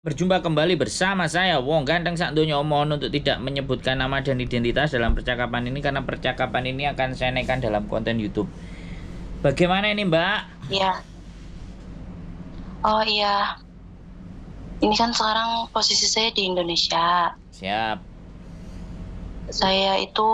Berjumpa kembali bersama saya Wong Ganteng sak donya. Mohon untuk tidak menyebutkan nama dan identitas dalam percakapan ini karena percakapan ini akan saya naikkan dalam konten YouTube. Bagaimana ini, Mbak? Iya. Oh iya. Ini kan sekarang posisi saya di Indonesia. Siap. Saya itu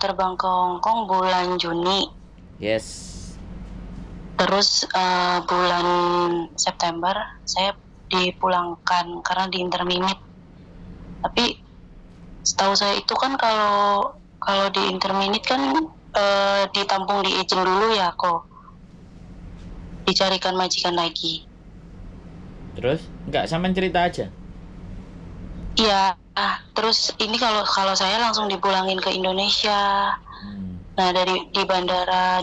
terbang ke Hong Kong bulan Juni. Yes. Terus bulan September saya dipulangkan karena diinterminate. Tapi setahu saya itu kan kalau di interminate kan ditampung di agent dulu ya kok. Dicarikan majikan lagi. Terus nggak sampean cerita aja? Iya, terus ini kalau saya langsung dipulangin ke Indonesia. Nah di bandara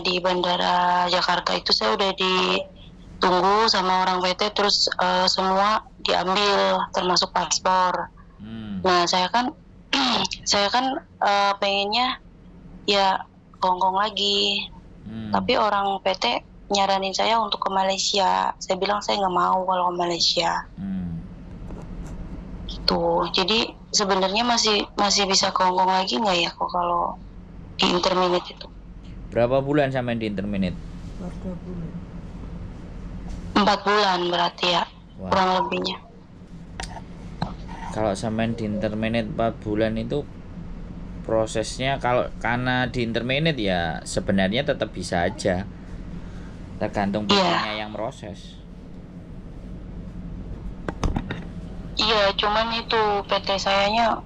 Jakarta itu saya udah ditunggu sama orang PT, terus semua diambil termasuk paspor. Nah saya kan pengennya ya Hongkong lagi, tapi orang PT nyaranin saya untuk ke Malaysia. Saya bilang saya nggak mau kalau ke Malaysia. Gitu. Jadi sebenarnya masih bisa ke Hongkong lagi nggak ya kok kalau di interminate itu? Berapa bulan sampean di interminate? 4 bulan berarti ya. Wah. Kurang lebihnya. Kalau sampean di interminate 4 bulan itu prosesnya karena di interminate ya sebenarnya tetap bisa aja. Tergantung PT-nya yang proses. Iya, cuman itu PT sayanya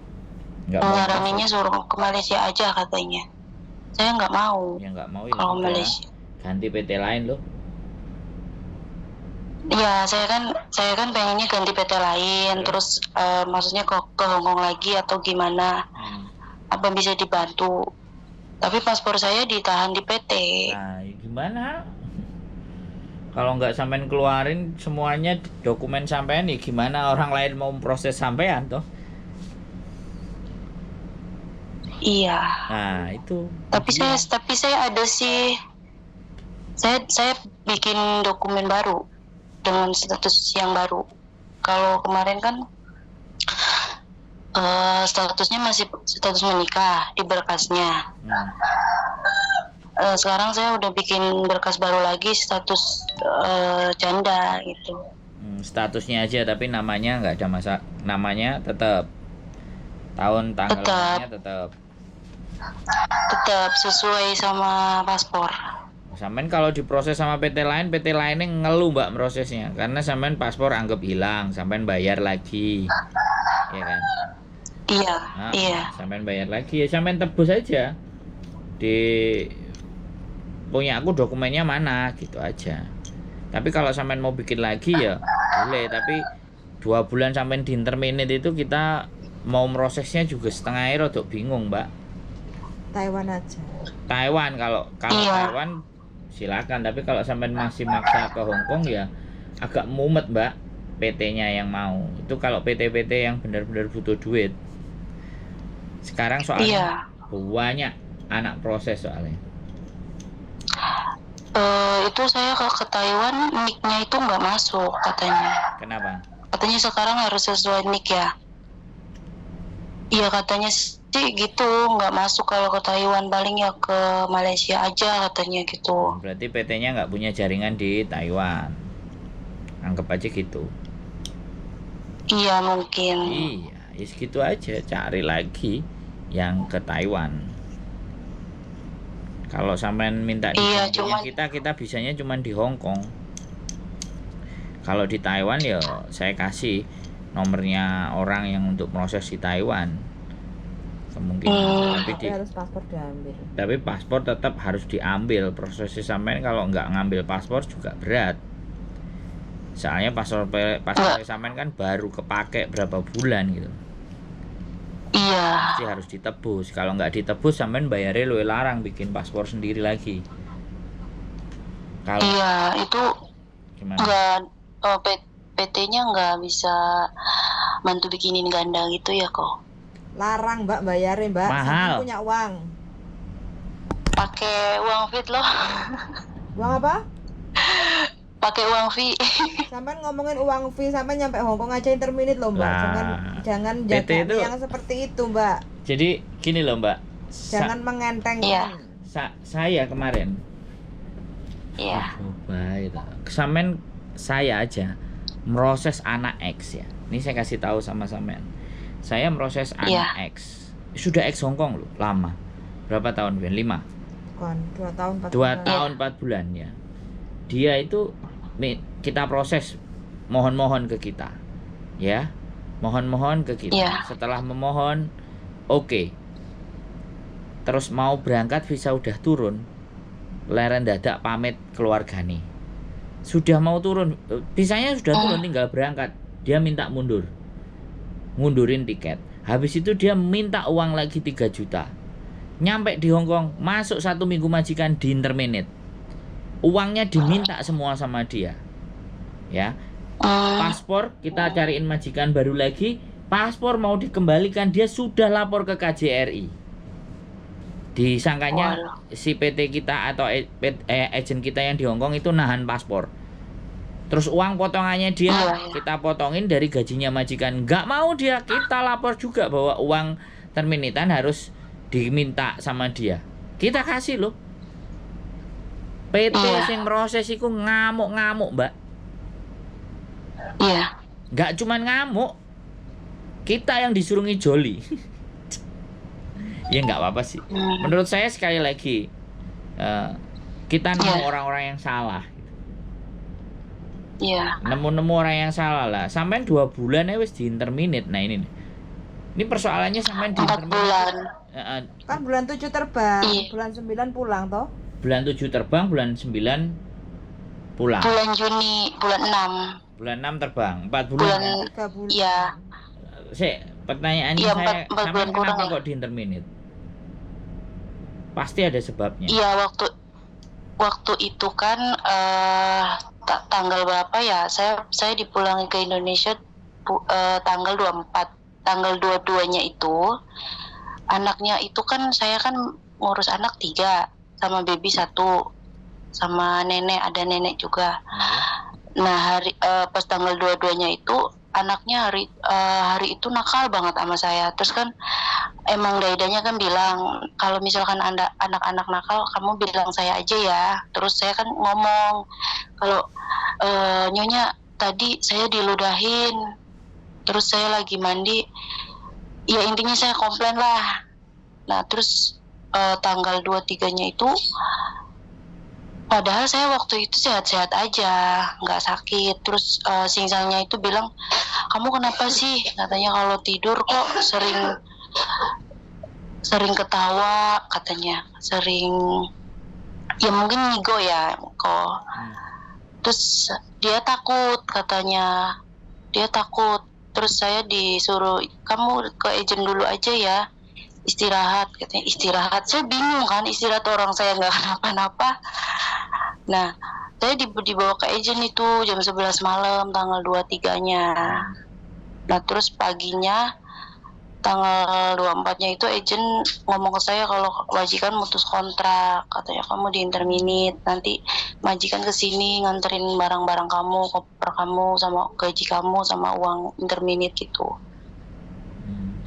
nyaraninnya suruh ke Malaysia aja katanya. Saya nggak mau. Ya nggak mau kalau Malaysia. Ganti PT lain loh. Iya, saya kan pengennya ganti PT lain, terus maksudnya ke Hongkong lagi atau gimana? Apa bisa dibantu? Tapi paspor saya ditahan di PT. Nah, gimana? Kalau nggak sampean keluarin semuanya dokumen sampean, ya gimana orang lain mau memproses sampean toh? Iya. Nah itu. Tapi saya ada sih. Saya bikin dokumen baru dengan status yang baru. Kalau kemarin kan statusnya masih status menikah di berkasnya. Sekarang saya udah bikin berkas baru lagi, status janda gitu. Statusnya aja tapi namanya nggak ada masa, namanya tetap tahun tanggalnya tetap sesuai sama paspor. Sampean kalau diproses sama PT lainnya ngeluh mbak prosesnya karena sampean paspor anggap hilang, sampean bayar lagi, ya kan? Iya. Iya. Sampean bayar lagi ya, sampean tebus aja di punya aku dokumennya mana gitu aja. Tapi kalau sampean mau bikin lagi ya boleh, tapi 2 bulan sampean di interminate itu kita mau prosesnya juga setengah air untuk bingung mbak. Taiwan aja. Taiwan kalau iya. Taiwan silakan, tapi kalau sampean masih maksa ke Hongkong ya agak mumet mbak. PT-nya yang mau itu, kalau PT-PT yang benar-benar butuh duit sekarang soalnya banyak anak proses soalnya. Itu saya ke Taiwan nick-nya itu nggak masuk katanya. Kenapa? Katanya sekarang harus sesuai nick ya. Iya katanya sih gitu, nggak masuk kalau ke Taiwan, paling ya ke Malaysia aja katanya gitu. Berarti PT-nya nggak punya jaringan di Taiwan, anggap aja gitu. Iya mungkin. Iya, ya segitu aja, cari lagi yang ke Taiwan. Kalau sampean minta di kita bisanya cuma di Hong Kong. Kalau di Taiwan ya saya kasih nomornya orang yang untuk proses di Taiwan. Kemungkinan tapi harus paspor diambil. Tapi paspor tetap harus diambil. Prosesnya sampean kalau nggak ngambil paspor juga berat. Soalnya paspor sampean kan baru kepake berapa bulan gitu. Iya. Pasti harus ditebus. Kalau nggak ditebus sampean bayarnya luwih larang, bikin paspor sendiri lagi. Iya itu nggak, PT-nya nggak bisa bantu bikinin ganda gitu ya kok? Larang mbak bayarin mbak. Mahal. Punya uang. Pakai uang fit loh. Uang apa? pakai uang fee. Sampai ngomongin uang fee sampai nyampe Hongkong aja interminute loh Mbak. Lah, Jangan PT jaga itu yang seperti itu Mbak. jadi gini loh Mbak. Jangan mengentengkan. Iya. Saya kemarin Iya. coba itu. Sampean saya aja meroses anak X ya. Ini saya kasih tahu sama sampean. Saya meroses anak Iya. X. Sudah X Hongkong loh, lama. Berapa tahun, Ben? 5. Bukan 2 tahun 4 2 bulan. tahun 4 bulan ya. Dia itu kita proses mohon-mohon ke kita. Ya. Mohon-mohon ke kita. Iya. Setelah memohon, oke. Terus mau berangkat visa udah turun. Leren dadak pamit keluargane. Sudah mau turun, visanya sudah turun tinggal berangkat. Dia minta mundur. Ngundurin tiket. Habis itu dia minta uang lagi 3 juta. Nyampe di Hongkong, masuk 1 minggu majikan di interminate. Uangnya diminta semua sama dia. Ya. Paspor kita cariin majikan baru lagi, paspor mau dikembalikan, dia sudah lapor ke KJRI. Disangkanya si PT kita atau agen kita yang di Hongkong itu nahan paspor. Terus uang potongannya dia kita potongin dari gajinya majikan. Nggak mau dia, kita lapor juga bahwa uang terminitan harus diminta sama dia. Kita kasih loh. PT sing proses iku ngamuk-ngamuk, Mbak. Iya. Nggak cuman ngamuk. Kita yang disuruh ngijoli. Ya nggak apa-apa sih. Menurut saya sekali lagi kita nemu orang-orang yang salah. Iya. Nemu-nemu orang yang salah lah. Sampai 2 bulan wis di interminate. Nah ini nih. Ini persoalannya sampai di 4 bulan. Kan bulan 7 terbang, Iya. bulan 9 pulang toh. Bulan 7 terbang, bulan 9 pulang. Bulan Juni, bulan 6. Bulan 6 terbang, 4 bulan. 3 bulan. Iya. Pertanyaannya Iya, saya, 4 sampai bulan kurang kenapa ya. kok di interminate? Pasti ada sebabnya. Iya, waktu itu kan tanggal berapa ya? Saya dipulangi ke Indonesia tanggal 24. Tanggal 22-nya itu anaknya itu kan saya kan ngurus anak 3 sama baby 1 sama nenek, ada nenek juga. Nah, pas tanggal 22-nya itu anaknya hari itu nakal banget sama saya. Terus kan emang daidanya kan bilang kalau misalkan anak-anak nakal kamu bilang saya aja ya. Terus saya kan ngomong kalau nyonya tadi saya diludahin. Terus saya lagi mandi. Ya intinya saya komplain lah. Nah, terus tanggal 23-nya itu padahal saya waktu itu sehat-sehat aja, nggak sakit. Terus singsangnya itu bilang, kamu kenapa sih? Katanya kalau tidur kok sering ketawa, katanya sering, ya mungkin ngigo ya kok. Terus dia takut, katanya dia takut. Terus saya disuruh, kamu ke agent dulu aja ya, istirahat, katanya istirahat. Saya bingung kan, istirahat orang saya nggak kenapa-napa. Nah, saya dibawa ke agent itu jam 11 malam tanggal 23-nya. Nah, terus paginya tanggal 24-nya itu agent ngomong ke saya kalau majikan mutus kontrak, katanya kamu di interminate, nanti majikan kesini nganterin barang-barang kamu, koper kamu, sama gaji kamu, sama uang interminate gitu.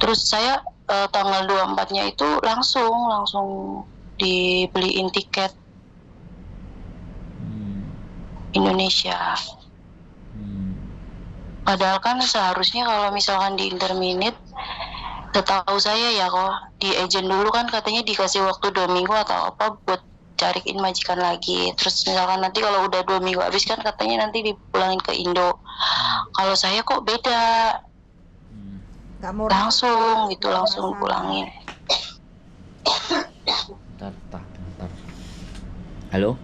Terus saya tanggal 24-nya itu langsung dibeliin tiket Indonesia. Padahal kan seharusnya kalau misalkan di interminate, setahu saya ya kok di agent dulu kan katanya dikasih waktu 2 minggu atau apa buat cariin majikan lagi. Terus misalkan nanti kalau udah 2 minggu habis kan katanya nanti dipulangin ke Indo. Kalau saya kok beda, langsung gitu, langsung pulangin. Bentar. Halo?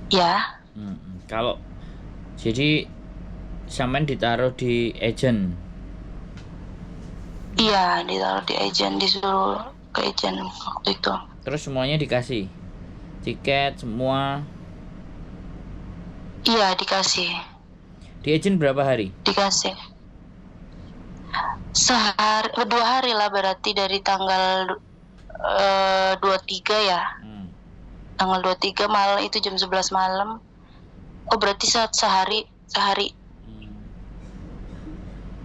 Ya. Kalau jadi sampean ditaruh di agent. Iya, ditaruh di agent, disuruh ke agent waktu itu. Terus semuanya dikasih tiket semua. Iya, dikasih. Di agent berapa hari? Dikasih 2 hari lah, berarti dari tanggal 23 ya. Tanggal 23 malam itu jam 11 malam Oh berarti sehari. Hmm.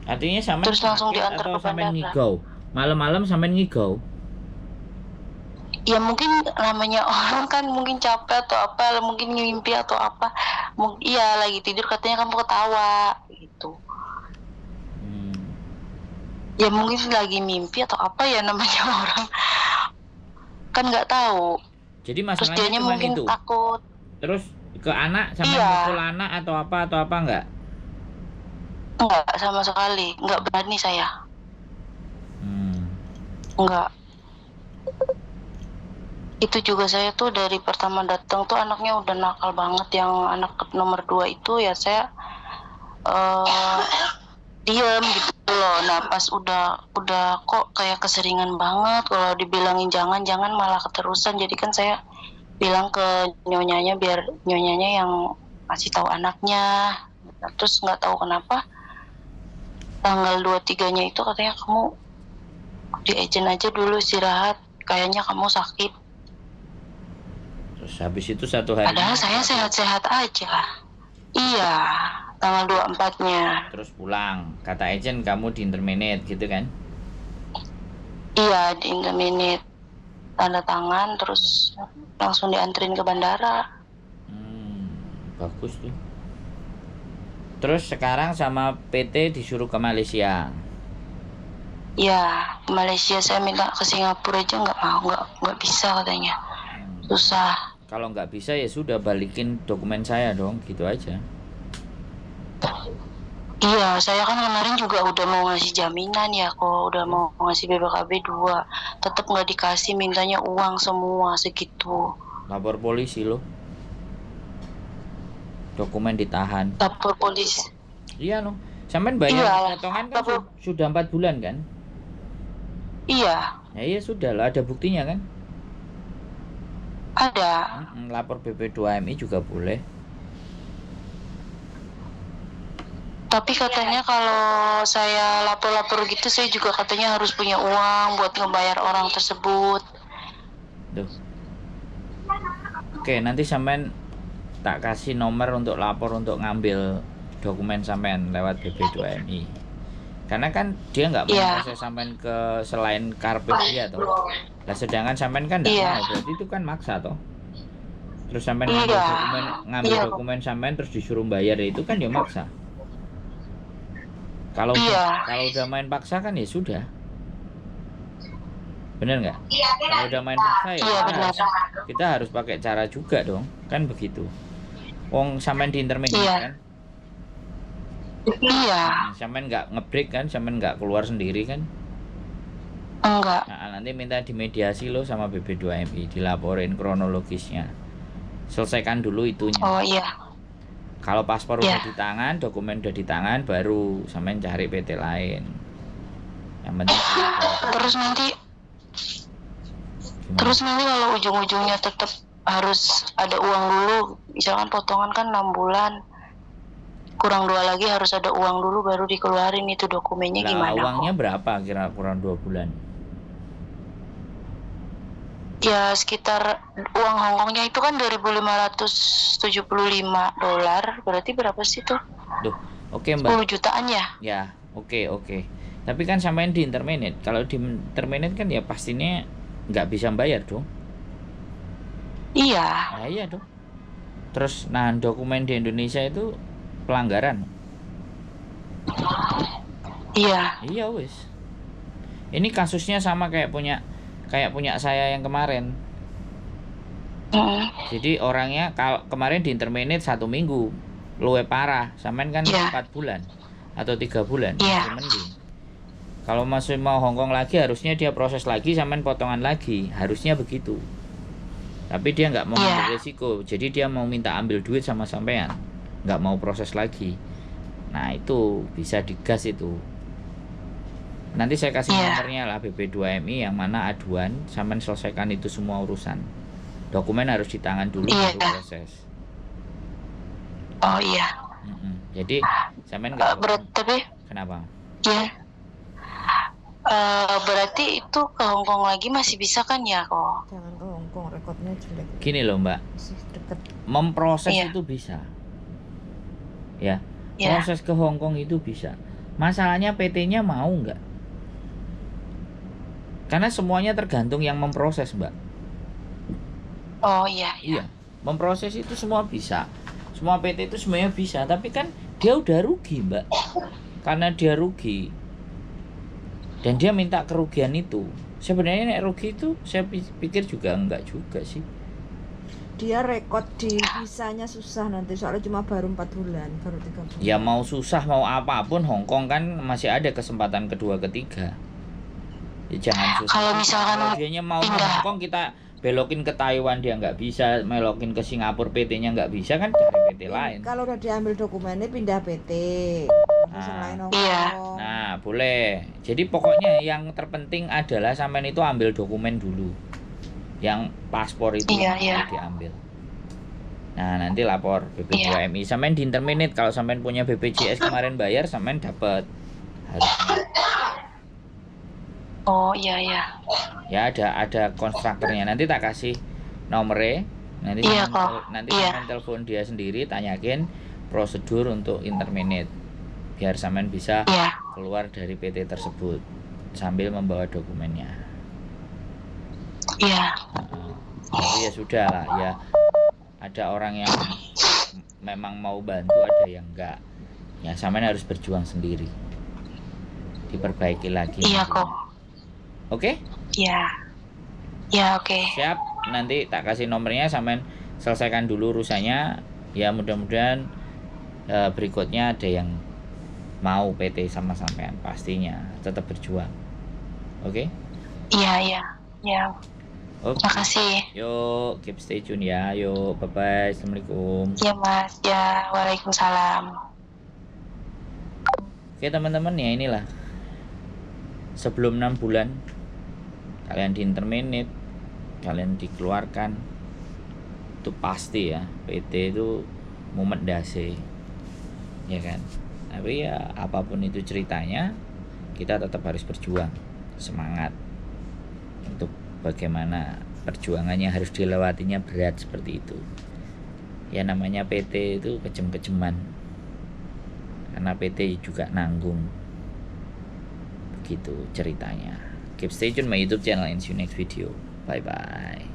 Artinya sampean Terus langsung sakit diantar atau ke sampean bandara. ngigau? Malam-malam sampean ngigau? Ya mungkin namanya orang kan mungkin capek atau apa, mungkin mimpi atau apa. Iya lagi tidur katanya kamu ketawa gitu. Hmm. Ya mungkin lagi mimpi atau apa ya namanya orang. Kan nggak tahu. Jadi Terus masalahnya dianya cuma mungkin itu. takut. Terus ke anak sampean Iya. mukul anak atau apa enggak? Enggak sama sekali, nggak berani saya. Enggak. Itu juga saya tuh dari pertama datang tuh anaknya udah nakal banget. Yang anak nomor 2 itu ya saya diem gitu loh. Nah pas udah kok kayak keseringan banget kalau dibilangin jangan malah keterusan. Jadi kan saya bilang ke nyonyanya biar nyonyanya yang kasih tahu anaknya. Nah, terus nggak tahu kenapa tanggal 23-nya itu katanya kamu di agent aja dulu istirahat, kayaknya kamu sakit. Terus habis itu 1 hari. Padahal saya sehat-sehat aja. Iya, tanggal 24-nya. Terus pulang. Kata agent kamu di interminate gitu kan? Iya, di interminate. Tanda tangan terus langsung dianterin ke bandara. Bagus tuh. Terus sekarang sama PT disuruh ke Malaysia. Iya, ke Malaysia. Saya minta ke Singapura aja nggak mau, nggak bisa katanya. Susah. Kalau nggak bisa ya sudah balikin dokumen saya dong, gitu aja. Iya, saya kan kemarin juga udah mau ngasih jaminan ya, kok udah mau ngasih BPKB 2, tetap nggak dikasih, mintanya uang semua segitu. Lapor polisi loh. Dokumen ditahan. Lapor polisi. Iya loh. Sampean bayar Iya, potongan kan lapor. sudah 4 bulan kan? Iya, Ya iya sudah lah, ada buktinya kan? ada. Lapor BP2MI juga boleh. Tapi katanya kalau saya lapor-lapor gitu, saya juga katanya harus punya uang buat ngebayar orang tersebut. Tuh. Oke, nanti sampean tak kasih nomor untuk lapor untuk ngambil dokumen sampean lewat BP2MI. Karena kan dia nggak mau proses sampean ke selain karpet dia toh. Lah sedangkan sampean kan nggak mau, berarti itu kan maksa toh. Terus sampean ngambil dokumen sampean terus disuruh bayar, itu kan ya maksa. Kalau udah main paksa kan ya sudah. Bener nggak? Kalau udah main paksa ya kita harus pakai cara juga dong, kan begitu. Wong sampean di intermediate kan? Iya. Sampean nggak ngebreak kan? Sampean nggak keluar sendiri kan? Enggak. Nah, nanti minta dimediasi lo sama BP2MI, dilaporin kronologisnya. Selesaikan dulu itunya. Oh iya. Kalau paspor udah di tangan, dokumen udah di tangan, baru sampean cari PT lain. Yang penting terus nanti kalau ujung-ujungnya tetap harus ada uang dulu, misalkan potongan kan 6 bulan, kurang 2 lagi harus ada uang dulu baru dikeluarin itu dokumennya. Gimana? Uangnya berapa kira kurang 2 bulan? Ya sekitar uang Hongkongnya itu kan $2.575, berarti berapa sih tuh? Duh, oke Mbak. 10 jutaan ya? Ya, oke. Tapi kan sampean di interminate. Kalau di interminate kan ya pastinya nggak bisa bayar dong. Iya. Nah, iya dong. Terus dokumen di Indonesia itu pelanggaran. Iya. Iya wis. Ini kasusnya sama kayak punya saya yang kemarin. Jadi orangnya kemarin di interminate 1 minggu, luwe parah. Sampean kan 4 bulan atau 3 bulan, masih mending. Kalau masih mau Hongkong lagi, harusnya dia proses lagi, sampean potongan lagi, harusnya begitu. Tapi dia nggak mau ambil resiko, jadi dia mau minta ambil duit sama sampean, nggak mau proses lagi. Nah itu bisa digas itu. Nanti saya kasih nomornya lah BP2MI yang mana aduan, sampean selesaikan itu semua urusan. Dokumen harus di tangan dulu baru proses. Oh iya. Jadi sampean nggak. Tapi kenapa? Iya. Berarti itu ke Hongkong lagi masih bisa kan ya kok? Jangan ke Hongkong, rekodnya jelek. Gini loh Mbak, memproses itu bisa. ya. Ya. Proses ke Hong Kong itu bisa. Masalahnya PT-nya mau nggak? Karena semuanya tergantung yang memproses, Mbak. Oh iya. Iya, memproses itu semua bisa. Semua PT itu semuanya bisa, tapi kan dia udah rugi, Mbak. Karena dia rugi dan dia minta kerugian itu. Sebenarnya nek rugi itu saya pikir juga enggak juga sih. Dia rekod di visanya susah nanti soalnya cuma baru 4 bulan, baru 3 bulan. Ya mau susah mau apapun, Hong Kong kan masih ada kesempatan kedua ketiga. Ya jangan susah. Kalau misalkan Kalau dianya mau ke Hong Kong, kita belokin ke Taiwan dia nggak bisa, melokin ke Singapura PT-nya nggak bisa, kan cari PT lain. Kalau udah diambil dokumennya pindah PT. Iya. Nah, boleh. Jadi pokoknya yang terpenting adalah sampean itu ambil dokumen dulu. Yang paspor itu Iya. diambil. Nah, nanti lapor BP2MI. Sampean di interminate, kalau sampean punya BPJS kemarin bayar, sampean dapat harusnya. Oh iya. Ya ada konstruktornya. Nanti tak kasih nomornya. Nanti Iya, sampean telepon dia sendiri, tanyakin prosedur untuk interminate. Biar sampean bisa keluar dari PT tersebut sambil membawa dokumennya. Iya. Tapi ya sudah lah ya, ada orang yang memang mau bantu, ada yang enggak. Ya sampean harus berjuang sendiri, diperbaiki lagi. Iya nanti. kok. Oke? Ya oke. Siap. Nanti tak kasih nomornya, sampean selesaikan dulu urusannya. Ya mudah-mudahan berikutnya ada yang mau PT sama sampean, pastinya tetap berjuang. Oke? Iya. Oke. Makasih. Yuk, keep stay tune ya. Yuk, bye-bye. Assalamualaikum. Iya Mas. Ya, waalaikumsalam. Oke teman-teman, ya inilah. Sebelum 6 bulan kalian di interminate, kalian dikeluarkan, itu pasti ya PT itu mumet dase, ya kan. Tapi ya apapun itu ceritanya, kita tetap harus berjuang, semangat untuk bagaimana perjuangannya harus dilewatinya berat seperti itu. Ya namanya PT itu kejem-kejeman, karena PT juga nanggung. Begitu ceritanya. Keep stay tune my YouTube channel and see you next video. Bye bye.